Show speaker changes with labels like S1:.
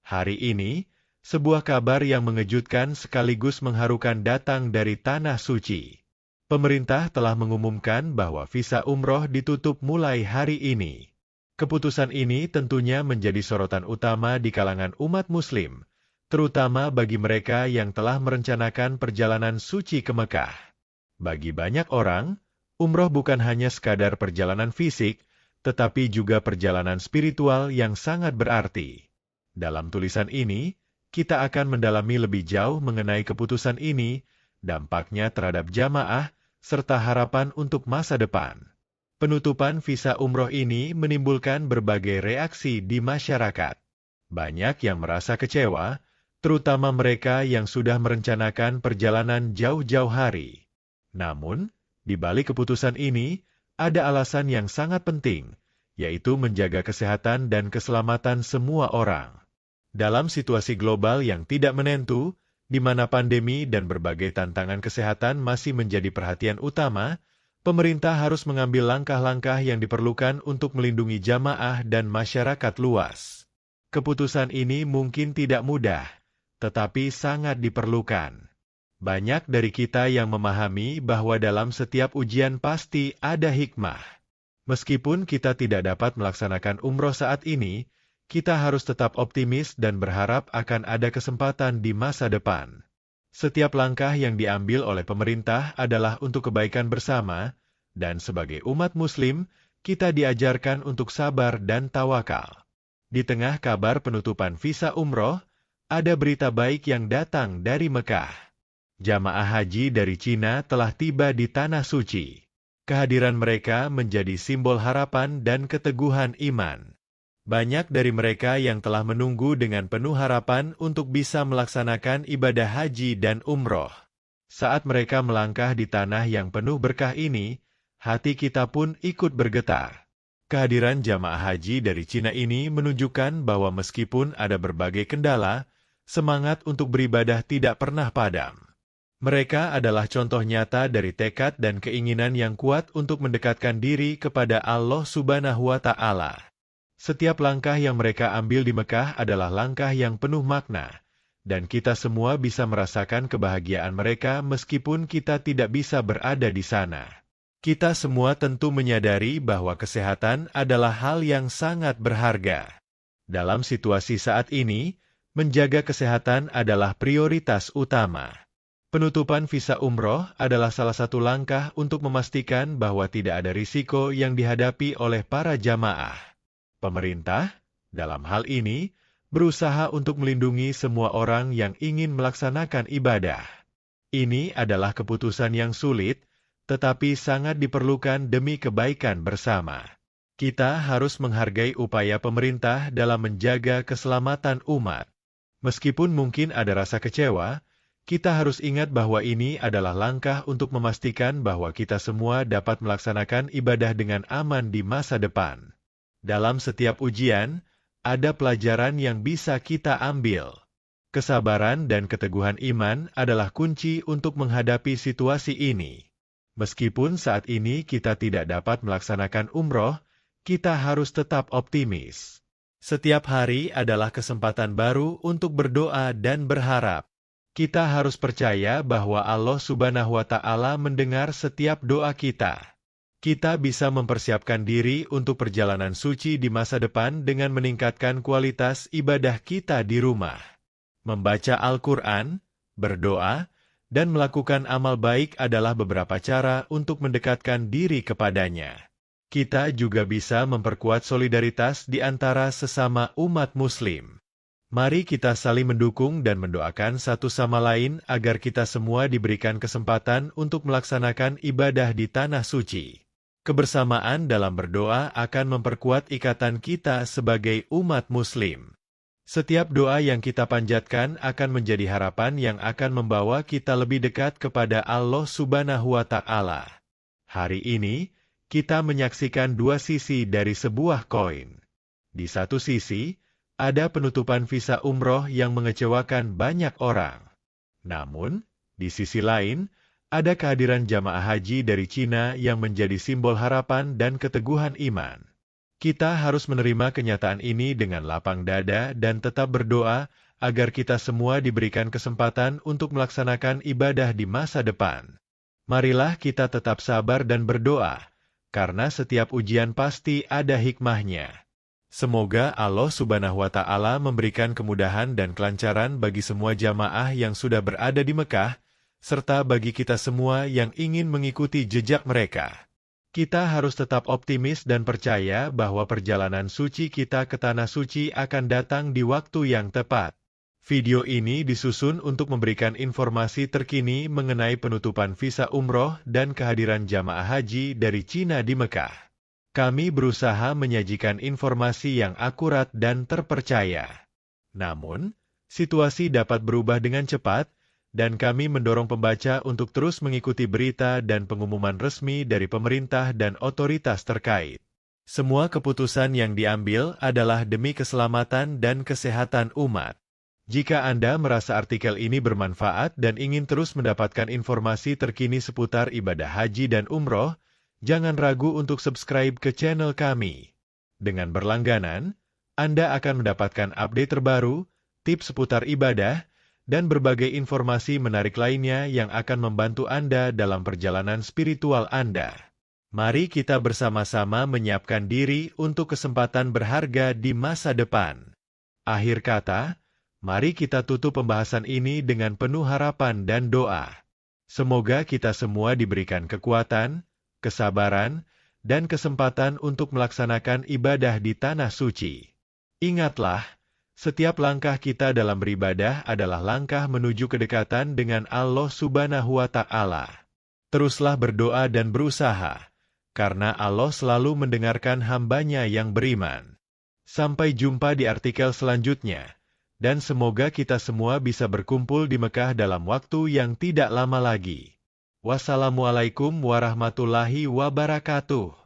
S1: Hari ini, sebuah kabar yang mengejutkan sekaligus mengharukan datang dari Tanah Suci. Pemerintah telah mengumumkan bahwa visa umroh ditutup mulai hari ini. Keputusan ini tentunya menjadi sorotan utama di kalangan umat Muslim, terutama bagi mereka yang telah merencanakan perjalanan suci ke Mekah. Bagi banyak orang, umroh bukan hanya sekadar perjalanan fisik, tetapi juga perjalanan spiritual yang sangat berarti. Dalam tulisan ini, kita akan mendalami lebih jauh mengenai keputusan ini, dampaknya terhadap jamaah, serta harapan untuk masa depan. Penutupan visa umroh ini menimbulkan berbagai reaksi di masyarakat. Banyak yang merasa kecewa, terutama mereka yang sudah merencanakan perjalanan jauh-jauh hari. Namun, di balik keputusan ini, ada alasan yang sangat penting, yaitu menjaga kesehatan dan keselamatan semua orang. Dalam situasi global yang tidak menentu, di mana pandemi dan berbagai tantangan kesehatan masih menjadi perhatian utama, pemerintah harus mengambil langkah-langkah yang diperlukan untuk melindungi jamaah dan masyarakat luas. Keputusan ini mungkin tidak mudah, tetapi sangat diperlukan. Banyak dari kita yang memahami bahwa dalam setiap ujian pasti ada hikmah. Meskipun kita tidak dapat melaksanakan umroh saat ini, kita harus tetap optimis dan berharap akan ada kesempatan di masa depan. Setiap langkah yang diambil oleh pemerintah adalah untuk kebaikan bersama, dan sebagai umat Muslim, kita diajarkan untuk sabar dan tawakal. Di tengah kabar penutupan visa umroh, ada berita baik yang datang dari Mekah. Jamaah haji dari Cina telah tiba di Tanah Suci. Kehadiran mereka menjadi simbol harapan dan keteguhan iman. Banyak dari mereka yang telah menunggu dengan penuh harapan untuk bisa melaksanakan ibadah haji dan umroh. Saat mereka melangkah di tanah yang penuh berkah ini, hati kita pun ikut bergetar. Kehadiran jamaah haji dari Cina ini menunjukkan bahwa meskipun ada berbagai kendala, semangat untuk beribadah tidak pernah padam. Mereka adalah contoh nyata dari tekad dan keinginan yang kuat untuk mendekatkan diri kepada Allah Subhanahu wa Ta'ala. Setiap langkah yang mereka ambil di Mekah adalah langkah yang penuh makna, dan kita semua bisa merasakan kebahagiaan mereka meskipun kita tidak bisa berada di sana. Kita semua tentu menyadari bahwa kesehatan adalah hal yang sangat berharga. Dalam situasi saat ini, menjaga kesehatan adalah prioritas utama. Penutupan visa umroh adalah salah satu langkah untuk memastikan bahwa tidak ada risiko yang dihadapi oleh para jamaah. Pemerintah, dalam hal ini, berusaha untuk melindungi semua orang yang ingin melaksanakan ibadah. Ini adalah keputusan yang sulit, tetapi sangat diperlukan demi kebaikan bersama. Kita harus menghargai upaya pemerintah dalam menjaga keselamatan umat. Meskipun mungkin ada rasa kecewa, kita harus ingat bahwa ini adalah langkah untuk memastikan bahwa kita semua dapat melaksanakan ibadah dengan aman di masa depan. Dalam setiap ujian, ada pelajaran yang bisa kita ambil. Kesabaran dan keteguhan iman adalah kunci untuk menghadapi situasi ini. Meskipun saat ini kita tidak dapat melaksanakan umroh, kita harus tetap optimis. Setiap hari adalah kesempatan baru untuk berdoa dan berharap. Kita harus percaya bahwa Allah Subhanahu wa Ta'ala mendengar setiap doa kita. Kita bisa mempersiapkan diri untuk perjalanan suci di masa depan dengan meningkatkan kualitas ibadah kita di rumah. Membaca Al-Quran, berdoa, dan melakukan amal baik adalah beberapa cara untuk mendekatkan diri kepadanya. Kita juga bisa memperkuat solidaritas di antara sesama umat Muslim. Mari kita saling mendukung dan mendoakan satu sama lain agar kita semua diberikan kesempatan untuk melaksanakan ibadah di Tanah Suci. Kebersamaan dalam berdoa akan memperkuat ikatan kita sebagai umat Muslim. Setiap doa yang kita panjatkan akan menjadi harapan yang akan membawa kita lebih dekat kepada Allah Subhanahu wa Ta'ala. Hari ini, kita menyaksikan dua sisi dari sebuah koin. Di satu sisi, ada penutupan visa umroh yang mengecewakan banyak orang. Namun, di sisi lain, ada kehadiran jamaah haji dari Cina yang menjadi simbol harapan dan keteguhan iman. Kita harus menerima kenyataan ini dengan lapang dada dan tetap berdoa agar kita semua diberikan kesempatan untuk melaksanakan ibadah di masa depan. Marilah kita tetap sabar dan berdoa, karena setiap ujian pasti ada hikmahnya. Semoga Allah Subhanahu wa Ta'ala memberikan kemudahan dan kelancaran bagi semua jamaah yang sudah berada di Mekah, serta bagi kita semua yang ingin mengikuti jejak mereka. Kita harus tetap optimis dan percaya bahwa perjalanan suci kita ke Tanah Suci akan datang di waktu yang tepat. Video ini disusun untuk memberikan informasi terkini mengenai penutupan visa umroh dan kehadiran jamaah haji dari Cina di Mekah. Kami berusaha menyajikan informasi yang akurat dan terpercaya. Namun, situasi dapat berubah dengan cepat, dan kami mendorong pembaca untuk terus mengikuti berita dan pengumuman resmi dari pemerintah dan otoritas terkait. Semua keputusan yang diambil adalah demi keselamatan dan kesehatan umat. Jika Anda merasa artikel ini bermanfaat dan ingin terus mendapatkan informasi terkini seputar ibadah haji dan umroh, jangan ragu untuk subscribe ke channel kami. Dengan berlangganan, Anda akan mendapatkan update terbaru, tips seputar ibadah, dan berbagai informasi menarik lainnya yang akan membantu Anda dalam perjalanan spiritual Anda. Mari kita bersama-sama menyiapkan diri untuk kesempatan berharga di masa depan. Akhir kata, mari kita tutup pembahasan ini dengan penuh harapan dan doa. Semoga kita semua diberikan kekuatan, kesabaran, dan kesempatan untuk melaksanakan ibadah di Tanah Suci. Ingatlah, setiap langkah kita dalam beribadah adalah langkah menuju kedekatan dengan Allah Subhanahu wa Ta'ala. Teruslah berdoa dan berusaha, karena Allah selalu mendengarkan hamba-Nya yang beriman. Sampai jumpa di artikel selanjutnya, dan semoga kita semua bisa berkumpul di Mekah dalam waktu yang tidak lama lagi. Wassalamualaikum warahmatullahi wabarakatuh.